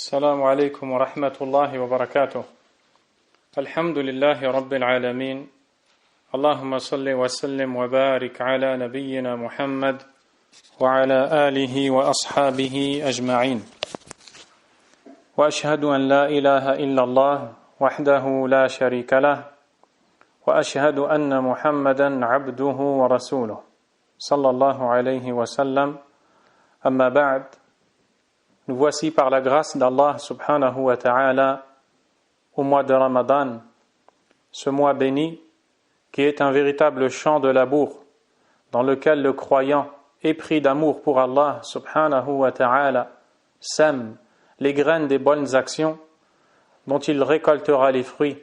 السلام عليكم ورحمة الله وبركاته. الحمد لله رب العالمين. اللهم صل وسلم وبارك على نبينا محمد وعلى آله وأصحابه أجمعين. وأشهد أن لا إله إلا الله وحده لا شريك له وأشهد أن محمدا عبده ورسوله صلى الله عليه وسلم. أما بعد. Nous voici par la grâce d'Allah subhanahu wa ta'ala au mois de Ramadan, ce mois béni qui est un véritable champ de labour dans lequel le croyant épris d'amour pour Allah subhanahu wa ta'ala sème les graines des bonnes actions dont il récoltera les fruits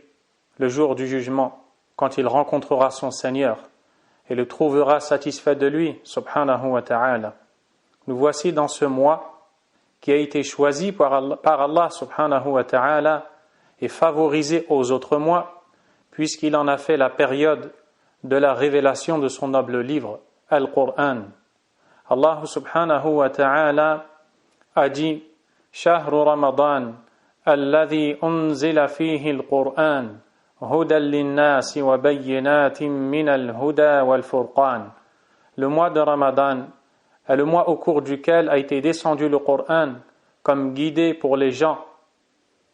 le jour du jugement quand il rencontrera son Seigneur et le trouvera satisfait de lui subhanahu wa ta'ala. Nous voici dans ce mois qui a été choisi par Allah subhanahu wa ta'ala et favorisé aux autres mois, puisqu'il en a fait la période de la révélation de son noble livre, Al-Qur'an. Allah subhanahu wa ta'ala a dit « Shahru Ramadan, alladhi unzila fihi al-Qur'an, hudan linnasi wa bayyinatin min al-huda wal-furqan » Le mois de Ramadan est le mois au cours duquel a été descendu le Coran comme guidé pour les gens,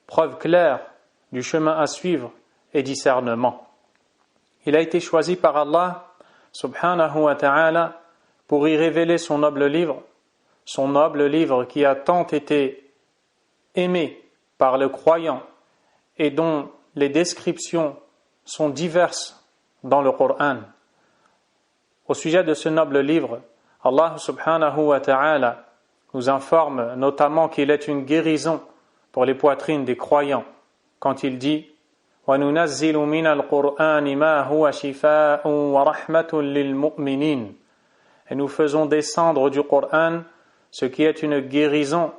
preuve claire du chemin à suivre et discernement. Il a été choisi par Allah subhanahu wa ta'ala pour y révéler son noble livre qui a tant été aimé par le croyant et dont les descriptions sont diverses dans le Coran. Au sujet de ce noble livre, Allah subhanahu wa ta'ala nous informe notamment qu'il est une guérison pour les poitrines des croyants quand il dit وَنُنَزِّلُ مِنَ الْقُرْآنِ مَا هُوَ شِفَاءٌ وَرَحْمَةٌ لِلْمُؤْمِنِينَ Et nous faisons descendre du Coran ce qui est une guérison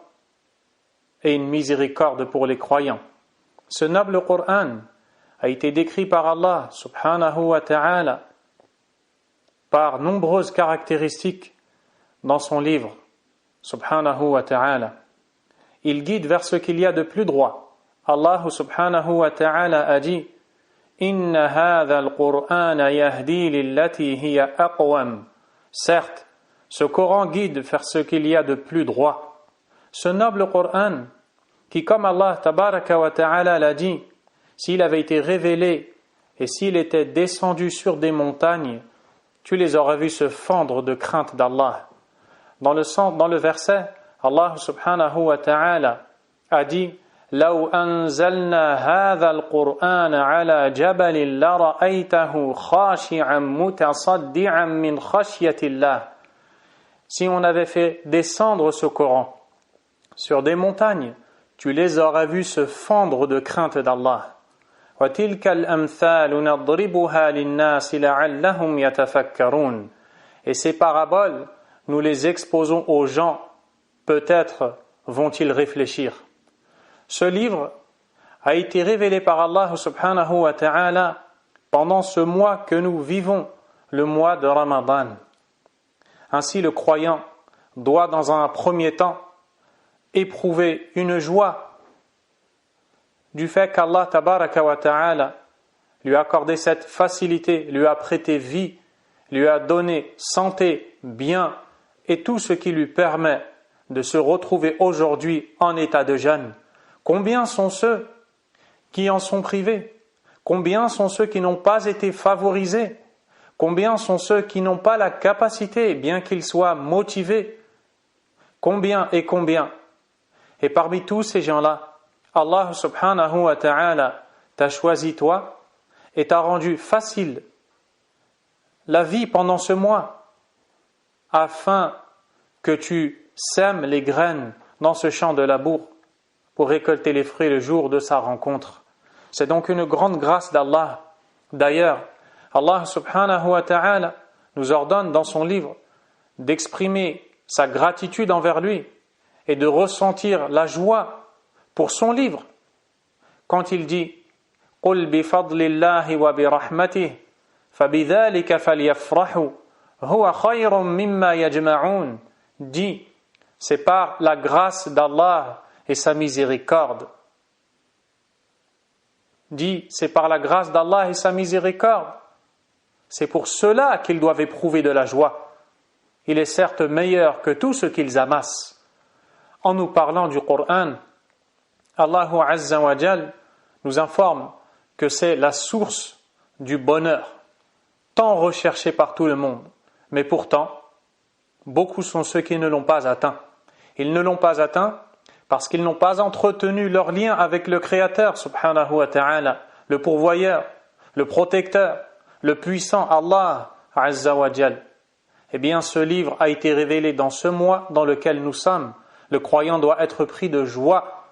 et une miséricorde pour les croyants. Ce noble Coran a été décrit par Allah subhanahu wa ta'ala par nombreuses caractéristiques dans son livre, subhanahu wa ta'ala. Il guide vers ce qu'il y a de plus droit. Allah subhanahu wa ta'ala a dit « Inna hadha al-Qur'ana yahdi lillati hiya aqwam » Certes, ce Coran guide vers ce qu'il y a de plus droit. Ce noble Coran, qui comme Allah tabaraka wa ta'ala l'a dit, s'il avait été révélé et s'il était descendu sur des montagnes, tu les aurais vus se fendre de crainte d'Allah. Dans le verset, Allah subhanahu wa ta'ala a dit لَوْ أَنزَلْنَا هَذَا الْقُرْآنَ عَلَى جَبَلٍ لَرَأَيْتَهُ خَاشِعًا مُتَصَدِّعًا مِنْ خَشْيَةِ اللَّهِ Si on avait fait descendre ce Coran sur des montagnes, tu les aurais vus se fendre de crainte d'Allah. وَتِلْكَ الْأَمْثَالُ نَضْرِبُهَا لِلنَّاسِ لَعَلَّهُمْ يَتَفَكَّرُونَ Et ces paraboles, nous les exposons aux gens, peut-être vont-ils réfléchir. Ce livre a été révélé par Allah subhanahu wa ta'ala pendant ce mois que nous vivons, le mois de Ramadan. Ainsi, le croyant doit dans un premier temps éprouver une joie du fait qu'Allah tabaraka wa ta'ala lui a accordé cette facilité, lui a prêté vie, lui a donné santé, bien et tout ce qui lui permet de se retrouver aujourd'hui en état de jeûne. Combien sont ceux qui en sont privés? Combien sont ceux qui n'ont pas été favorisés? Combien sont ceux qui n'ont pas la capacité, bien qu'ils soient motivés? Combien et combien? Et parmi tous ces gens-là, Allah subhanahu wa ta'ala t'a choisi toi et t'a rendu facile la vie pendant ce mois afin que tu sèmes les graines dans ce champ de labour pour récolter les fruits le jour de sa rencontre. C'est donc une grande grâce d'Allah. D'ailleurs, Allah subhanahu wa ta'ala nous ordonne dans son livre d'exprimer sa gratitude envers lui et de ressentir la joie pour son livre quand il dit قُلْ بِفَضْلِ اللَّهِ وَبِرَحْمَتِهِ فَبِذَلِكَ فَلْيَفْرَحُوا هُوَ خَيْرٌ مِمَّا يَجْمَعُونَ Dit, c'est par la grâce d'Allah et sa miséricorde. Dit, c'est par la grâce d'Allah et sa miséricorde. C'est pour cela qu'ils doivent éprouver de la joie. Il est certes meilleur que tout ce qu'ils amassent. En nous parlant du Coran, Allah Azza wa Jal nous informe que c'est la source du bonheur, tant recherché par tout le monde. Mais pourtant, beaucoup sont ceux qui ne l'ont pas atteint. Ils ne l'ont pas atteint parce qu'ils n'ont pas entretenu leur lien avec le Créateur, subhanahu wa ta'ala, le pourvoyeur, le protecteur, le puissant Allah Azza wa Jal. Eh bien, ce livre a été révélé dans ce mois dans lequel nous sommes. Le croyant doit être pris de joie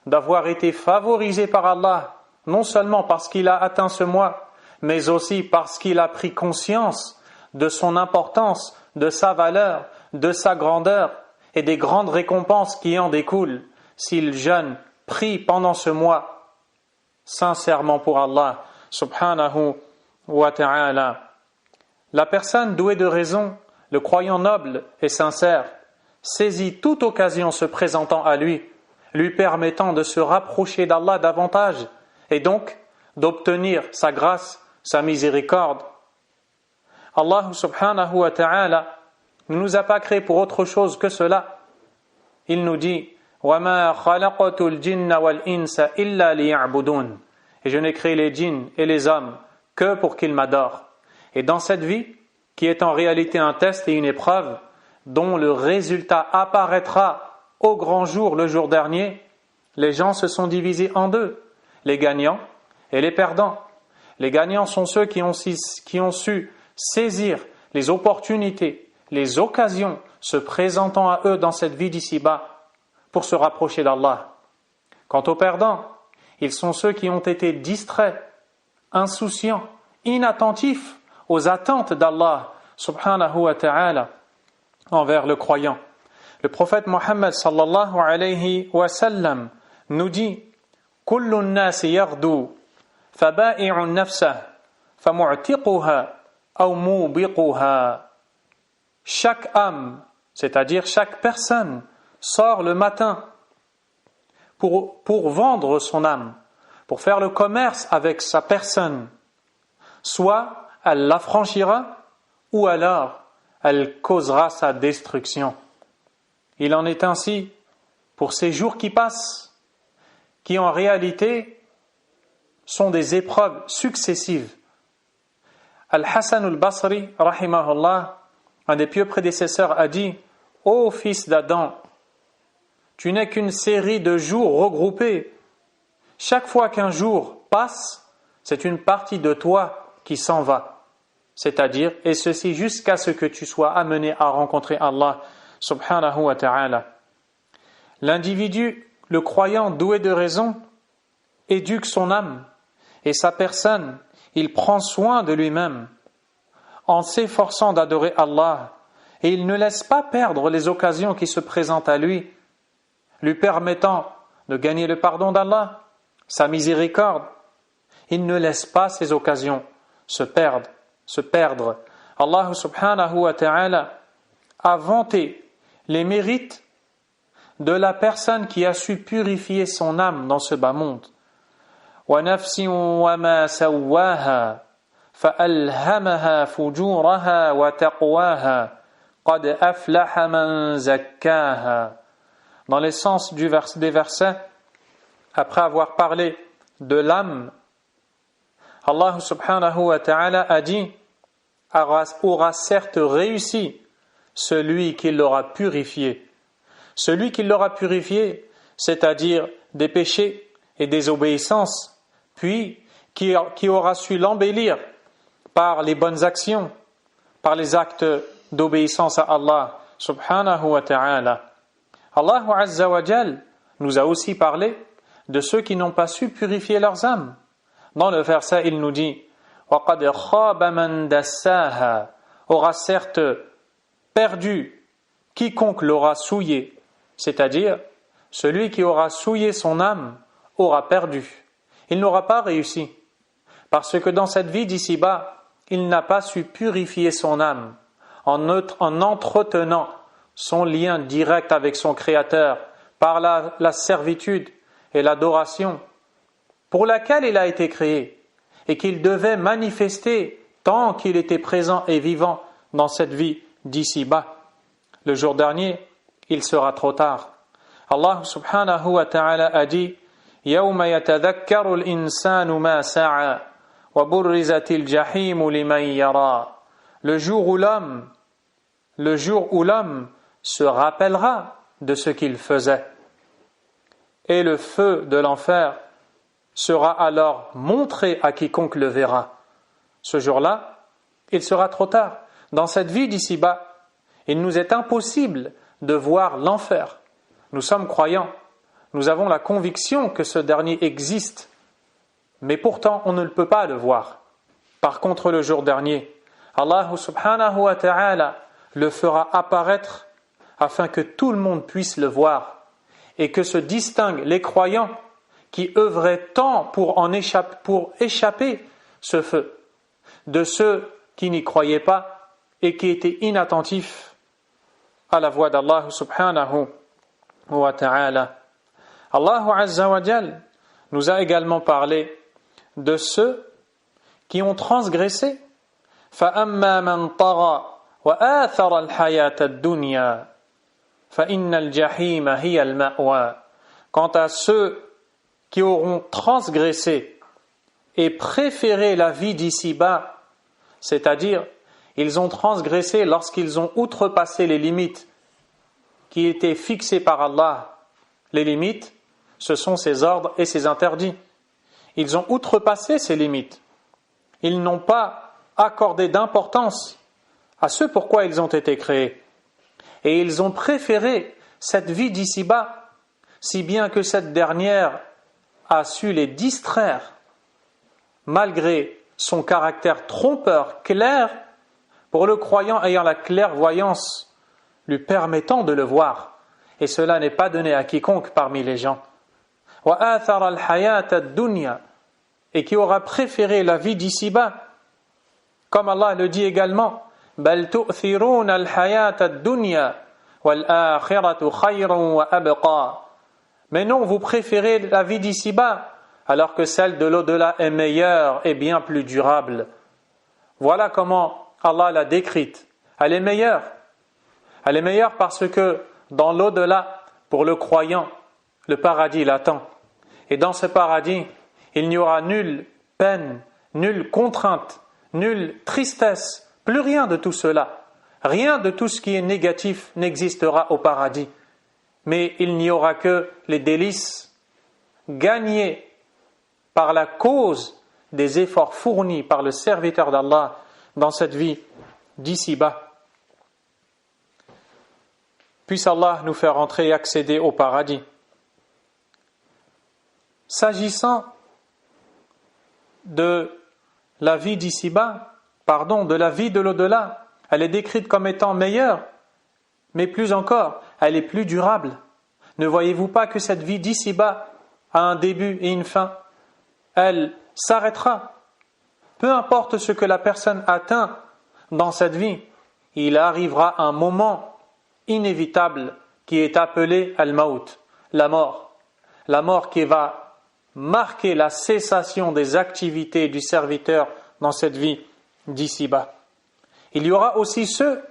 d'avoir été favorisé par Allah, non seulement parce qu'il a atteint ce mois, mais aussi parce qu'il a pris conscience de son importance, de sa valeur, de sa grandeur et des grandes récompenses qui en découlent s'il jeûne, prie pendant ce mois sincèrement pour Allah subhanahu wa ta'ala. La personne douée de raison, le croyant noble et sincère, saisit toute occasion se présentant à lui permettant de se rapprocher d'Allah davantage et donc d'obtenir sa grâce, sa miséricorde. Allah subhanahu wa ta'ala ne nous a pas créés pour autre chose que cela. Il nous dit وَمَا خَلَقْتُ الْجِنَّ وَالْإِنسَ إِلَّا لِيَعْبُدُونَ. Et je n'ai créé les djinns et les hommes que pour qu'ils m'adorent. Et dans cette vie, qui est en réalité un test et une épreuve, dont le résultat apparaîtra au grand jour, le jour dernier, les gens se sont divisés en deux, les gagnants et les perdants. Les gagnants sont ceux qui ont su saisir les opportunités, les occasions se présentant à eux dans cette vie d'ici-bas pour se rapprocher d'Allah. Quant aux perdants, ils sont ceux qui ont été distraits, insouciants, inattentifs aux attentes d'Allah subhanahu wa ta'ala envers le croyant. Le prophète Mohammed sallallahu alayhi wa sallam nous dit Kullu an-nasi yaghdu faba'i'un nafsahu famu'tiquha aw mubiquha. Chaque âme, c'est-à-dire chaque personne, sort le matin pour vendre son âme, pour faire le commerce avec sa personne. Soit elle l'affranchira ou alors elle causera sa destruction. Il en est ainsi pour ces jours qui passent, qui en réalité sont des épreuves successives. Al-Hassan al-Basri, rahimahullah, un des pieux prédécesseurs, a dit « Ô fils d'Adam, tu n'es qu'une série de jours regroupés. Chaque fois qu'un jour passe, c'est une partie de toi qui s'en va. C'est-à-dire, et ceci jusqu'à ce que tu sois amené à rencontrer Allah subhanahu wa ta'ala. » L'individu, le croyant doué de raison, éduque son âme et sa personne, il prend soin de lui-même en s'efforçant d'adorer Allah et il ne laisse pas perdre les occasions qui se présentent à lui permettant de gagner le pardon d'Allah, sa miséricorde. Il ne laisse pas ces occasions se perdre. Allah subhanahu wa ta'ala a vanté les mérites de la personne qui a su purifier son âme dans ce bas monde. وَنَفْسٍ وَمَا سَوَّاهَا فَأَلْهَمَهَا فُجُورَهَا وَتَقْوَاهَا قَدْ أَفْلَحَ مَنْ زَكَّاهَا. Dans l'essence des versets, après avoir parlé de l'âme, Allah subhanahu wa ta'ala a dit aura certes réussi celui qui l'aura purifié. Celui qui l'aura purifié, c'est-à-dire des péchés et des obéissances, puis qui aura su l'embellir par les bonnes actions, par les actes d'obéissance à Allah subhanahu wa ta'ala. Allah Azza wa Jal nous a aussi parlé de ceux qui n'ont pas su purifier leurs âmes. Dans le verset, il nous dit وَقَدْ خَابَ مَنْ دَسَّاهَا. Aura certes perdu quiconque l'aura souillé, c'est-à-dire celui qui aura souillé son âme aura perdu. Il n'aura pas réussi, parce que dans cette vie d'ici-bas, il n'a pas su purifier son âme en entretenant son lien direct avec son Créateur par la servitude et l'adoration pour laquelle il a été créé et qu'il devait manifester tant qu'il était présent et vivant dans cette vie d'ici-bas. Le jour dernier, il sera trop tard. Allah subhanahu wa ta'ala a dit يَوْمَ يَتَذَكَّرُ الْإِنسَانُ مَا سَعَى وَبُرِّزَتِ الْجَحِيمُ لِمَنْ يَرَى. Le jour où l'homme se rappellera de ce qu'il faisait. Et le feu de l'enfer sera alors montré à quiconque le verra. Ce jour-là, il sera trop tard. Dans cette vie d'ici-bas, il nous est impossible de voir l'enfer. Nous sommes croyants. Nous avons la conviction que ce dernier existe. Mais pourtant, on ne peut pas le voir. Par contre, le jour dernier, Allah subhanahu wa ta'ala le fera apparaître afin que tout le monde puisse le voir et que se distinguent les croyants qui œuvraient tant pour échapper ce feu de ceux qui n'y croyaient pas et qui étaient inattentifs à la voix d'Allah subhanahu wa ta'ala. Allah azza wa jal nous a également parlé de ceux qui ont transgressé. فَأَمَّا مَنْ طَغَى وَآثَرَ الْحَيَاةَ الدُّنْيَا فَإِنَّ الْجَحِيمَ هِيَ الْمَأْوَى. Quant à ceux qui auront transgressé et préféré la vie d'ici-bas, c'est-à-dire ils ont transgressé lorsqu'ils ont outrepassé les limites qui étaient fixées par Allah. Les limites, ce sont ses ordres et ses interdits. Ils ont outrepassé ces limites. Ils n'ont pas accordé d'importance à ce pourquoi ils ont été créés. Et ils ont préféré cette vie d'ici-bas, si bien que cette dernière a su les distraire, malgré son caractère trompeur clair, pour le croyant ayant la clairvoyance lui permettant de le voir. Et cela n'est pas donné à quiconque parmi les gens. وَآثَرَ الْحَيَاةَ الدُّنْيَا, et qui aura préféré la vie d'ici-bas, comme Allah le dit également, بَلْ تُؤْثِرُونَ الْحَيَاةَ الدُّنْيَا وَالْآخِرَةُ خَيْرٌ وَأَبْقَى. Mais non, vous préférez la vie d'ici-bas, alors que celle de l'au-delà est meilleure et bien plus durable. Voilà comment Allah l'a décrite. Elle est meilleure. Elle est meilleure parce que dans l'au-delà, pour le croyant, le paradis l'attend. Et dans ce paradis, il n'y aura nulle peine, nulle contrainte, nulle tristesse, plus rien de tout cela. Rien de tout ce qui est négatif n'existera au paradis. Mais il n'y aura que les délices gagnés par la cause des efforts fournis par le serviteur d'Allah dans cette vie d'ici-bas. Puisse Allah nous faire entrer et accéder au paradis. S'agissant de la vie d'ici-bas, de la vie de l'au-delà, elle est décrite comme étant meilleure, mais plus encore, elle est plus durable. Ne voyez-vous pas que cette vie d'ici-bas a un début et une fin? Elle s'arrêtera. Peu importe ce que la personne atteint dans cette vie, il arrivera un moment inévitable qui est appelé al-maut, la mort. La mort qui va marquer la cessation des activités du serviteur dans cette vie d'ici-bas. Il y aura aussi ceux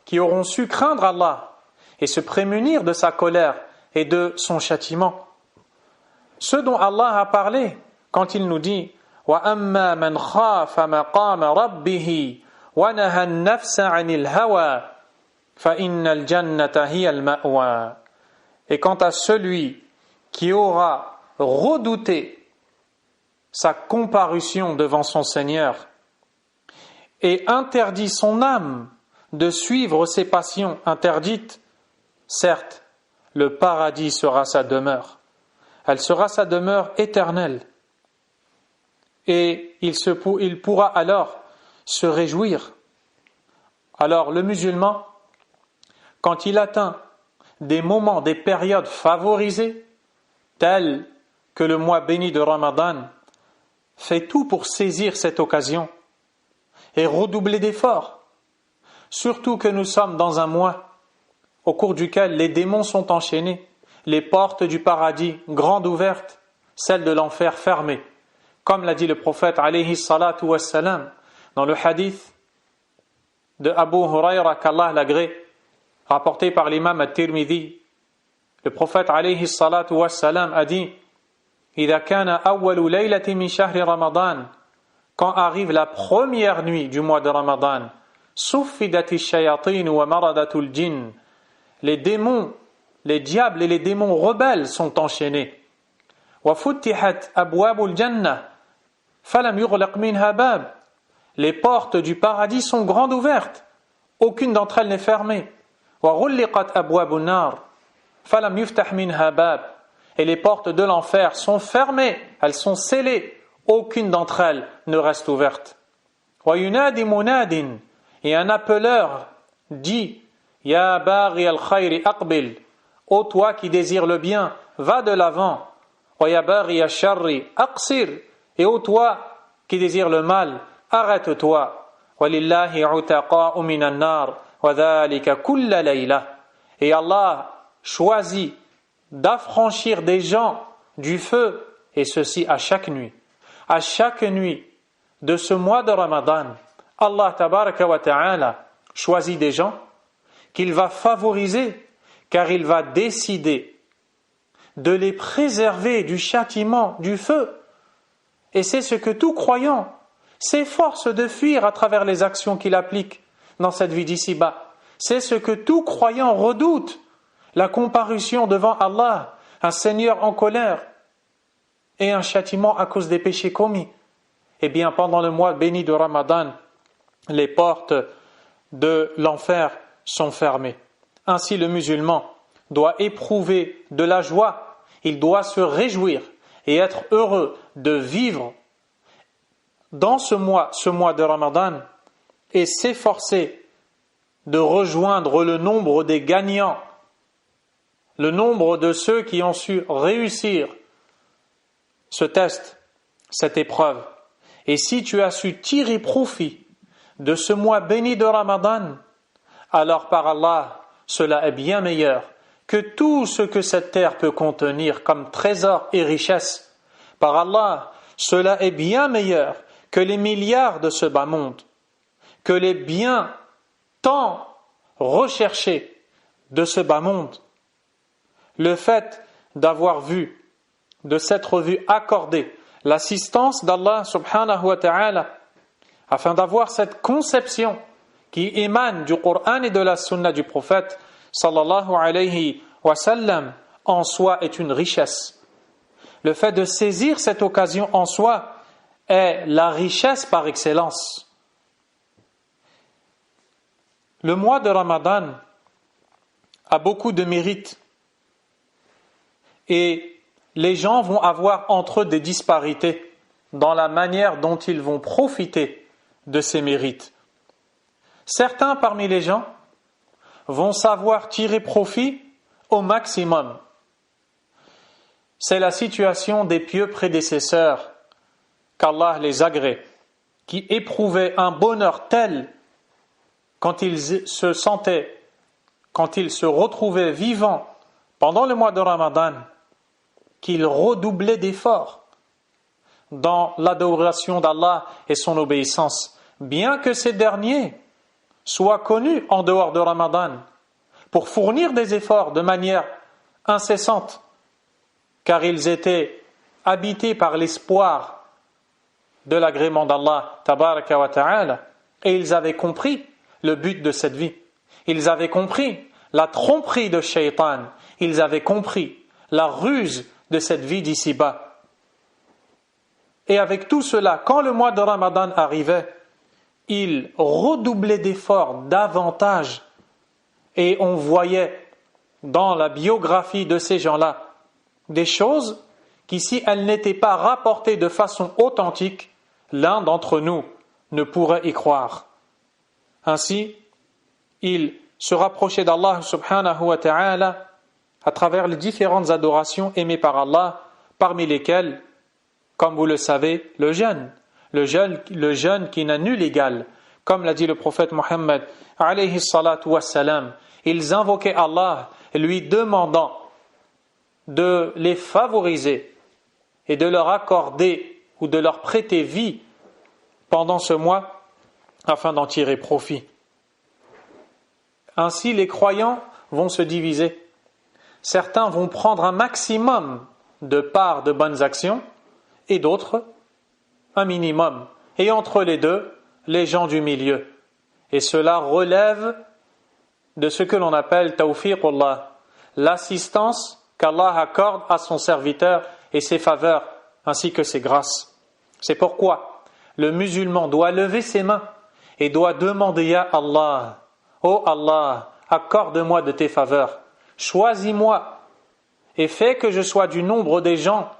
qui auront su craindre Allah et se prémunir de sa colère et de son châtiment. Ceux dont Allah a parlé quand il nous dit وَأَمَّا مَنْ خَافَ مَقَامَ رَبِّهِ وَنَهَى النَّفْسَ عَنِ الْهَوَى فَإِنَّ الْجَنَّةَ هِيَ الْمَأْوَى. Et quant à celui qui aura redouté sa comparution devant son Seigneur et interdit son âme de suivre ses passions interdites, certes, le paradis sera sa demeure. Elle sera sa demeure éternelle. Et il pourra alors se réjouir. Alors le musulman, quand il atteint des moments, des périodes favorisées, telles que le mois béni de Ramadan, fait tout pour saisir cette occasion et redoubler d'efforts. Surtout que nous sommes dans un mois au cours duquel les démons sont enchaînés, les portes du paradis grandes ouvertes, celles de l'enfer fermées. Comme l'a dit le prophète alayhi salatu wassalam dans le hadith de Abu Huraira qu'Allah l'agrée, rapporté par l'imam at-Tirmidhi. Le prophète alayhi salatu wassalam a dit: إذا كان أول ليلة من شهر رمضان, quand arrive la première nuit du mois de Ramadan, صفدت الشياطين ومردة الجن, les démons, les diables et les démons rebelles sont enchaînés. وفتحت أبواب الجنة فلم يغلق منها باب, les portes du paradis sont grandes ouvertes, aucune d'entre elles n'est fermée. وغلقت أبواب النار فلم يفتح منها باب, et les portes de l'enfer sont fermées, elles sont scellées, aucune d'entre elles ne reste ouverte. وينادي مناد, et un appeleur dit: يا باغي الخير أقبل, ô toi qui désires le bien, va de l'avant. ويا باغي الشر أقصر, et ô toi qui désires le mal, arrête-toi. وَلِلَّهِ عُتَقَاءُ مِنَ النَّارِ وَذَلِكَ كُلَّ لَيْلَةٍ, et Allah choisit d'affranchir des gens du feu, et ceci à chaque nuit. À chaque nuit de ce mois de Ramadan, Allah tabaraka wa ta'ala choisit des gens qu'il va favoriser, car il va décider de les préserver du châtiment du feu. Et c'est ce que tout croyant s'efforce de fuir à travers les actions qu'il applique dans cette vie d'ici-bas. C'est ce que tout croyant redoute, la comparution devant Allah, un Seigneur en colère et un châtiment à cause des péchés commis. Eh bien, pendant le mois béni de Ramadan, les portes de l'enfer sont fermées. Ainsi, le musulman doit éprouver de la joie, il doit se réjouir et être heureux de vivre dans ce mois de Ramadan, et s'efforcer de rejoindre le nombre des gagnants, le nombre de ceux qui ont su réussir ce test, cette épreuve. Et si tu as su tirer profit de ce mois béni de Ramadan, alors par Allah, cela est bien meilleur que tout ce que cette terre peut contenir comme trésor et richesse. Par Allah, cela est bien meilleur que les milliards de ce bas monde, que les biens tant recherchés de ce bas monde. Le fait d'avoir vu, de s'être vu accorder l'assistance d'Allah subhanahu wa ta'ala, afin d'avoir cette conception qui émane du Coran et de la sunna du prophète sallallahu alayhi wa sallam, en soi est une richesse. Le fait de saisir cette occasion en soi est la richesse par excellence. Le mois de Ramadan a beaucoup de mérites et les gens vont avoir entre eux des disparités dans la manière dont ils vont profiter de ces mérites. Certains parmi les gens vont savoir tirer profit au maximum. C'est la situation des pieux prédécesseurs, qu'Allah les agrée, qui éprouvaient un bonheur tel quand ils se retrouvaient vivants pendant le mois de Ramadan, qu'ils redoublaient d'efforts dans l'adoration d'Allah et son obéissance, bien que ces derniers soient connus en dehors de Ramadan pour fournir des efforts de manière incessante, car ils étaient habités par l'espoir de l'agrément d'Allah tabaraka wa ta'ala, et ils avaient compris le but de cette vie. Ils avaient compris la tromperie de Shaitan. Ils avaient compris la ruse de cette vie d'ici-bas. Et avec tout cela, quand le mois de Ramadan arrivait, ils redoublaient d'efforts davantage. Et on voyait dans la biographie de ces gens-là des choses qui, si elles n'étaient pas rapportées de façon authentique, l'un d'entre nous ne pourrait y croire. Ainsi, il se rapprochait d'Allah subhanahu wa ta'ala à travers les différentes adorations aimées par Allah, parmi lesquelles, comme vous le savez, le jeûne qui n'a nul égal, comme l'a dit le prophète Mohammed alayhi salatu wassalam. Ils invoquaient Allah, lui demandant de les favoriser et de leur accorder ou de leur prêter vie pendant ce mois afin d'en tirer profit. Ainsi, les croyants vont se diviser. Certains vont prendre un maximum de parts de bonnes actions et d'autres un minimum. Et entre les deux, les gens du milieu. Et cela relève de ce que l'on appelle tawfiqullah, l'assistance qu'Allah accorde à son serviteur et ses faveurs, ainsi que ses grâces. C'est pourquoi le musulman doit lever ses mains et doit demander à Allah, ô Allah, accorde-moi de tes faveurs, choisis-moi et fais que je sois du nombre des gens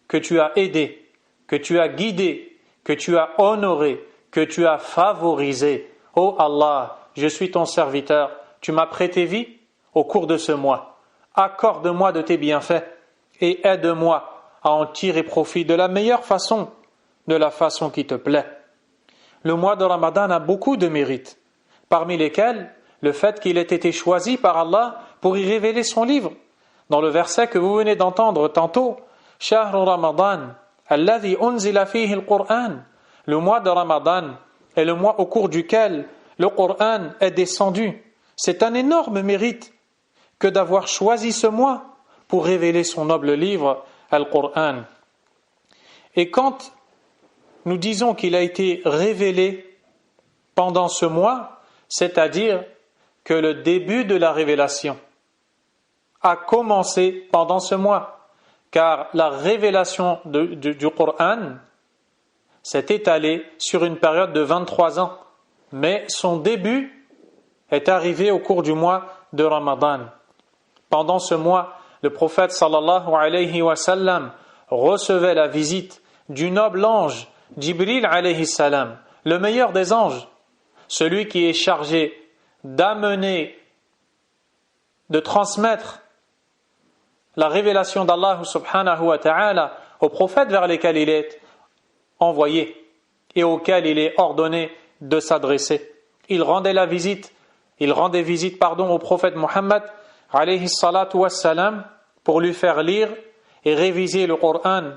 que tu as aidés, que tu as guidés, que tu as honorés, que tu as favorisés. Ô Allah, je suis ton serviteur, tu m'as prêté vie au cours de ce mois. Accorde-moi de tes bienfaits et aide-moi à en tirer profit de la meilleure façon, de la façon qui te plaît. Le mois de Ramadan a beaucoup de mérites, parmi lesquels le fait qu'il ait été choisi par Allah pour y révéler son livre. Dans le verset que vous venez d'entendre tantôt, « Shahru Ramadan, alladhi unzila fihi al-Qur'an » le mois de Ramadan est le mois au cours duquel le Coran est descendu. C'est un énorme mérite que d'avoir choisi ce mois pour révéler son noble livre, Al-Qur'an. Et quand nous disons qu'il a été révélé pendant ce mois, c'est-à-dire que le début de la révélation a commencé pendant ce mois, car la révélation du Coran s'est étalée sur une période de 23 ans, mais son début est arrivé au cours du mois de Ramadan. Pendant ce mois, le prophète sallallahu alayhi wa sallam recevait la visite du noble ange Jibril alayhi salam, le meilleur des anges, celui qui est chargé d'amener, de transmettre la révélation d'Allah subhanahu wa ta'ala aux prophètes vers lesquels il est envoyé et auquel il est ordonné de s'adresser. Il rendait visite au prophète Mohammed alayhi salatu wassalam pour lui faire lire et réviser le Coran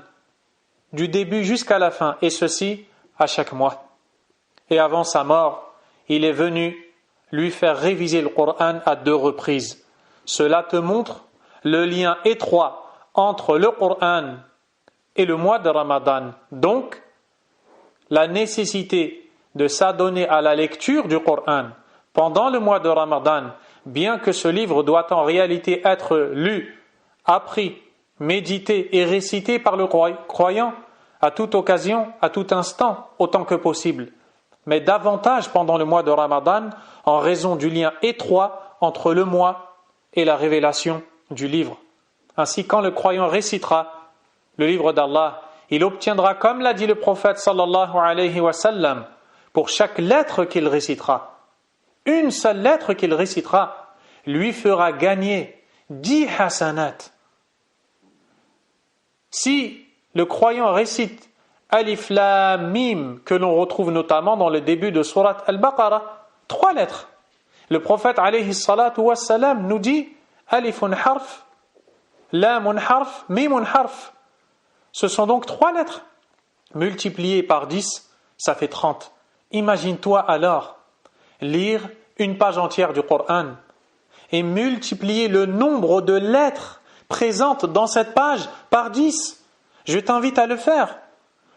du début jusqu'à la fin, et ceci à chaque mois. Et avant sa mort, il est venu lui faire réviser le Coran à 2 reprises. Cela te montre le lien étroit entre le Coran et le mois de Ramadan. Donc, la nécessité de s'adonner à la lecture du Coran pendant le mois de Ramadan, bien que ce livre doit en réalité être lu, appris, médité et récité par le croyant à toute occasion, à tout instant, autant que possible, mais davantage pendant le mois de Ramadan en raison du lien étroit entre le mois et la révélation du livre. Ainsi, quand le croyant récitera le livre d'Allah, il obtiendra, comme l'a dit le prophète sallallahu alayhi wa sallam, pour chaque lettre qu'il récitera, une seule lettre qu'il récitera lui fera gagner 10 hasanat. Si le croyant récite Alif Lam Mim, que l'on retrouve notamment dans le début de Surat Al-Baqarah, 3 lettres. Le prophète alayhi salatu wassalam nous dit Alifun harf, Lamun harf, Mimun harf. Ce sont donc 3 lettres. Multipliées par 10, ça fait 30. Imagine-toi alors lire une page entière du Coran et multiplier le nombre de lettres présentes dans cette page par 10. Je t'invite à le faire.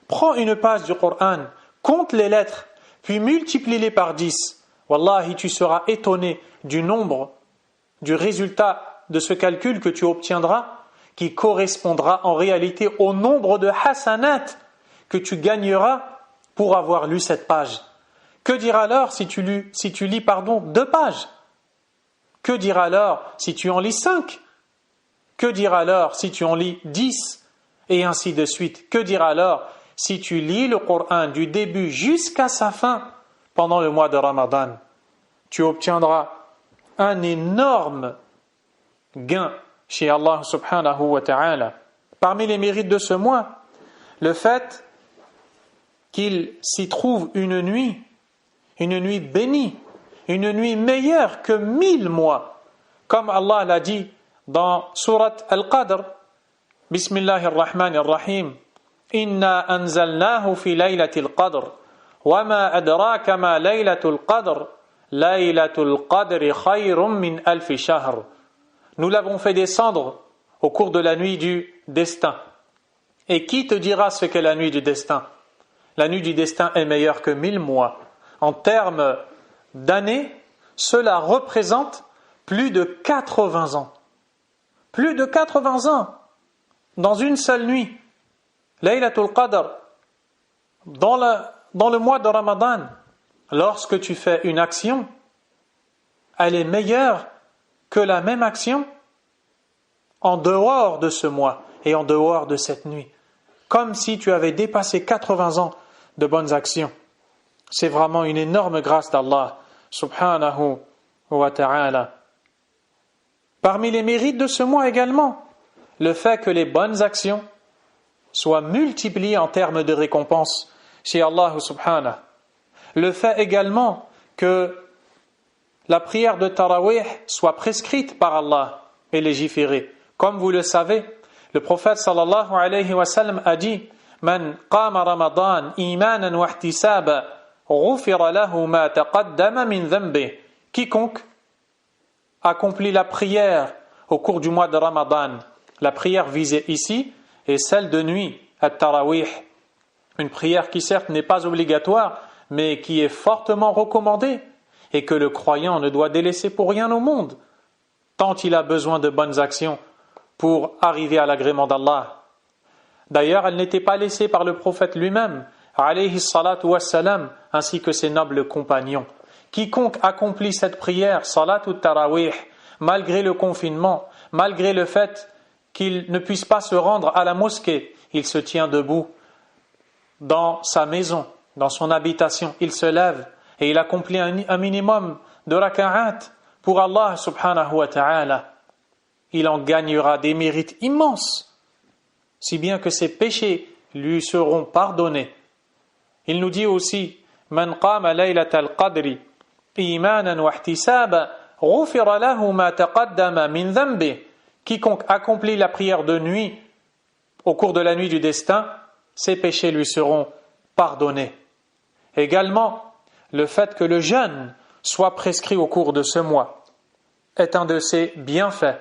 Prends une page du Coran, compte les lettres, puis multiplie-les par 10. Wallahi, tu seras étonné du nombre, du résultat de ce calcul que tu obtiendras, qui correspondra en réalité au nombre de hasanat que tu gagneras pour avoir lu cette page. Que dire alors si tu lis 2 pages? Que dire alors si tu en lis 5? Que dire alors si tu en lis 10? Et ainsi de suite. Que dire alors si tu lis le Coran du début jusqu'à sa fin pendant le mois de Ramadan? Tu obtiendras un énorme gain chez Allah subhanahu wa ta'ala. Parmi les mérites de ce mois, le fait qu'il s'y trouve une nuit bénie, une nuit meilleure que 1000 mois. Comme Allah l'a dit dans Surat Al-Qadr, Bismillahir Rahmanir Rahim, Inna anzalnahu fi laylatil qadr, wa ma adraka ma laylatul qadr, laylatul qadri khayrun min alfi shahr. Nous l'avons fait descendre au cours de la nuit du destin. Et qui te dira ce qu'est la nuit du destin? La nuit du destin est meilleure que 1000 mois. En termes d'années, cela représente plus de 80 ans. Plus de 80 ans dans une seule nuit. Laylatul Qadr, dans le mois de Ramadan, lorsque tu fais une action, elle est meilleure que la même action en dehors de ce mois et en dehors de cette nuit. Comme si tu avais dépassé 80 ans de bonnes actions. C'est vraiment une énorme grâce d'Allah, subhanahu wa ta'ala. Parmi les mérites de ce mois également, le fait que les bonnes actions soient multipliées en termes de récompense chez Allah subhanahu. Le fait également que la prière de Tarawih soit prescrite par Allah et légiférée. Comme vous le savez, le prophète sallallahu alayhi wa sallam a dit Man qama Ramadan imanan wa ihtisaba ghufira lahu ma taqaddama min dhanbi. Quiconque accomplit la prière au cours du mois de Ramadan, la prière visée ici est celle de nuit, at-Tarawih, une prière qui certes n'est pas obligatoire, mais qui est fortement recommandée et que le croyant ne doit délaisser pour rien au monde, tant il a besoin de bonnes actions pour arriver à l'agrément d'Allah. D'ailleurs, elle n'était pas laissée par le prophète lui-même, alayhi salatu wassalam, ainsi que ses nobles compagnons. Quiconque accomplit cette prière, salatu tarawih, malgré le confinement, malgré le fait qu'il ne puisse pas se rendre à la mosquée, il se tient debout dans sa maison, dans son habitation, il se lève et il accomplit un minimum de raka'at pour Allah subhanahu wa ta'ala. Il en gagnera des mérites immenses, si bien que ses péchés lui seront pardonnés. Il nous dit aussi Man qama laylatal qadri imanan wa ihtisaba ghufira lahu ma taqaddama min dhanbi. Quiconque accomplit la prière de nuit au cours de la nuit du destin, ses péchés lui seront pardonnés. Également, le fait que le jeûne soit prescrit au cours de ce mois est un de ses bienfaits.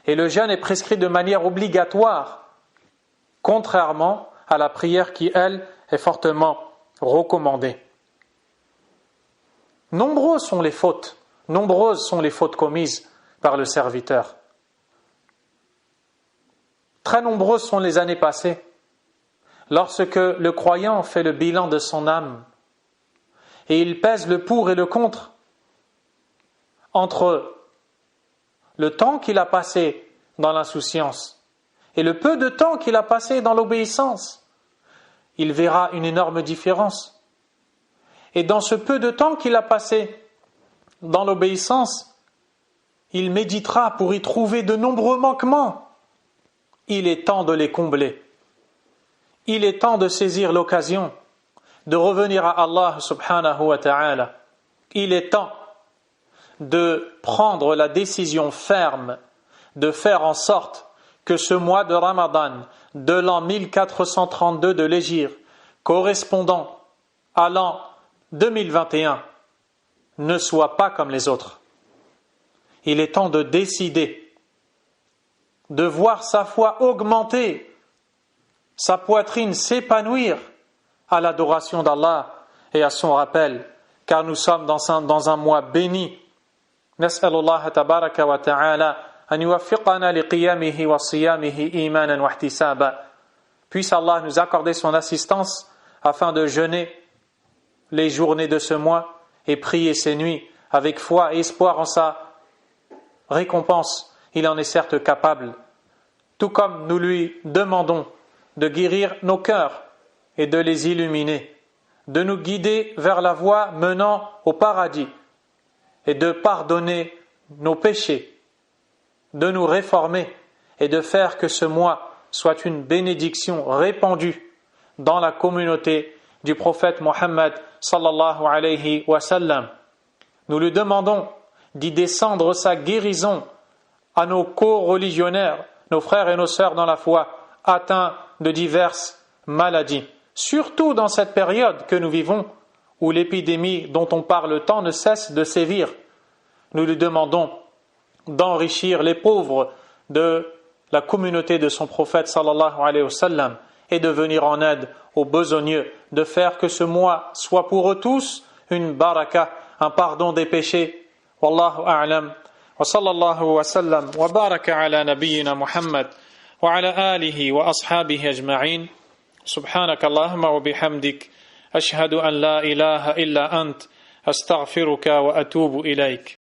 Et le jeûne est prescrit de manière obligatoire, contrairement à la prière qui, elle, est fortement recommandée. Nombreuses sont les fautes commises par le serviteur. Très nombreuses sont les années passées, lorsque le croyant fait le bilan de son âme, et il pèse le pour et le contre entre le temps qu'il a passé dans l'insouciance et le peu de temps qu'il a passé dans l'obéissance. Il verra une énorme différence. Et dans ce peu de temps qu'il a passé dans l'obéissance, il méditera pour y trouver de nombreux manquements. Il est temps de les combler. Il est temps de saisir l'occasion de revenir à Allah subhanahu wa ta'ala. Il est temps de prendre la décision ferme de faire en sorte que ce mois de Ramadan de l'an 1432 de l'Hégire, correspondant à l'an 2021, ne soit pas comme les autres. Il est temps de décider, de voir sa foi augmenter, sa poitrine s'épanouir à l'adoration d'Allah et à son rappel, car nous sommes dans un mois béni. Nas'alullah tabaraka wa ta'ala an yuwaffiqana liqiyamihi wa siyamihi imanan wa ihtisaba. Puisse Allah nous accorder son assistance afin de jeûner les journées de ce mois et prier ces nuits avec foi et espoir en sa récompense. Il en est certes capable, tout comme nous lui demandons de guérir nos cœurs et de les illuminer, de nous guider vers la voie menant au paradis et de pardonner nos péchés, de nous réformer et de faire que ce mois soit une bénédiction répandue dans la communauté du prophète Mohammed sallallahu alayhi wa sallam. Nous lui demandons d'y descendre sa guérison à nos co-religionnaires, nos frères et nos sœurs dans la foi, atteints de diverses maladies. Surtout dans cette période que nous vivons, où l'épidémie dont on parle tant ne cesse de sévir. Nous lui demandons d'enrichir les pauvres de la communauté de son prophète sallallahu alayhi wa sallam et de venir en aide aux besogneux, de faire que ce mois soit pour eux tous une baraka, un pardon des péchés. Wallahu a'lam. Wa sallallahu wa sallam wa baraka ala nabiyyina Muhammad wa ala alihi wa ashabihi ajma'in. Subhanaka Allahumma wa bihamdik. Ashhadu an la ilaha illa ant. Astaghfiruka wa atubu ilayk.